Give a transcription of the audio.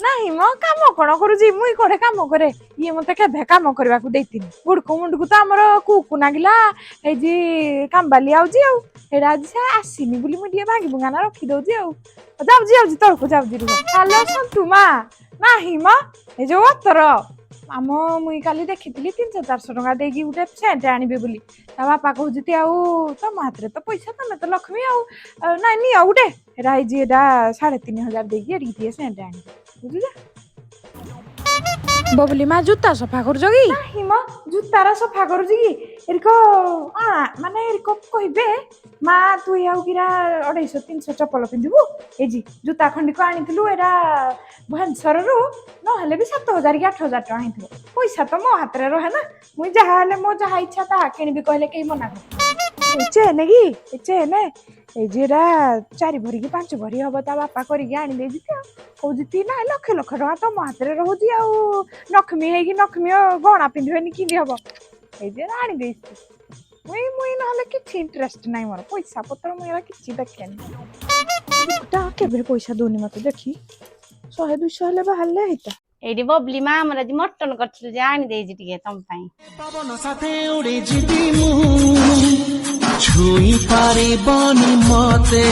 ନାହିଁ ମ କାମ କଣ କରୁଛି ମୁଇଁ କୋଠେ କାମ କରେ ଇଏ ମତେ କେବେ କାମ କରିବାକୁ ଦେଇଥିନି ଗୁଡକୁ ମୁଣ୍ଡକୁ ତ ଆମର କୁକୁ ନାଗିଲା ହେଇଛି କାମ୍ବାଲି ଆଉଛି ଆଉ ସେଇଟା ଆଜି ସେ ଆସିନି ବୋଲି ମୁଁ ଟିକେ ଭାଙ୍ଗି ଭୁଙ୍ଗାନା ରଖିଦଉଛି ଆଉ ଯାଉଛି ତଳକୁ ଯାଉଛି ରୁହ ହ୍ୟାଲୋ ସନ୍ତୁ ମା ନାହିଁ ମ ଏଇ ଯୋଉ ଅତର ଆମ ମୁଇଁ କାଲି ଦେଖିଥିଲି 300-400 ଟଙ୍କା ଦେଇକି ଗୋଟେ ସେଣ୍ଟ ଆଣିବେ ବୋଲି ତା ବାପା କହୁଛନ୍ତି ଆଉ ତମ ହାତରେ ତ ପଇସା ତମେ ତ ଲକ୍ଷ୍ମୀ ଆଉ ନାଇଁ ନିଅ ଗୋଟେ ଏଟା ହେଇଛି ଏଟା 3500 ଦେଇକି ଏଠିକି ଟିକେ ସେଣ୍ଟ ଆଣିବେ ବୁଝୁଛ ବବଲି ମା ଜୁତା ସଫା କରୁଛ କି ନାହିଁ ମ ଜୁତାର ସଫା କରୁଛି କି ଏରିକ ମାନେ ଏରିକ କହିବେ ମା ତୁ ଆଉ କିରା 250-300 ଚପଲ ପିନ୍ଧିବୁ ଏଇଜି ଜୁତା ଖଣ୍ଡିକ ଆଣିଥିଲୁ ଏଇଟା ଭୁବନେଶ୍ୱରରୁ ନହେଲେ ବି 7000 କି 8000 ଟଙ୍କା ହେଇଥିବ ପଇସା ତ ମୋ ହାତରେ ରହେ ନା ମୁଇଁ ଯାହା ହେଲେ ମୋ ଯାହା ଇଚ୍ଛା ତାହା କିଣିବି କହିଲେ କେହି ମନା କରିବେ ଚେନ କି ଚେନ ଏଇ ଯେ ଏଟା 4 ଭରି କି 5 ଭରି ହବ ତା ବାପା କରିକି ଆଣିଦେଇଛି ଆଉ କହୁଛି ନା ଲକ୍ଷ ଟଙ୍କା ତ ମୋ ହାତରେ ରହୁଛି ଆଉ ଲକ୍ଷ୍ମୀ ହେଇକି ଲକ୍ଷ୍ମୀ ଗହଣା ପିନ୍ଧିବେନି କିନ୍ତି ହବ ଏଇ ଯେ ଆଣିଦେଇଛି ମୁଇଁ ନହେଲେ କିଛି ଇଣ୍ଟରେଷ୍ଟ ନାହିଁ ମୋର ପଇସା ପତ୍ର ମୁଁ ଏରା କିଛି ଦେଖେନି କେବେ ପଇସା ଦଉନି ମତେ ଦେଖି 100-200 ହେଲେ ବାହାରିଲେ ହେଇତା ଏଇଠି ବବଲି ମା ଆମର ଆଜି ମଟନ କରିଥିଲୁ ଯେ ଆଣିଦେଇଛି ଟିକେ ତମ ପାଇଁ ପବନ ସାଥେ ଉଡି ଯିବି ମୁଁ ଛୁଇଁ ପାରିବନି ମତେ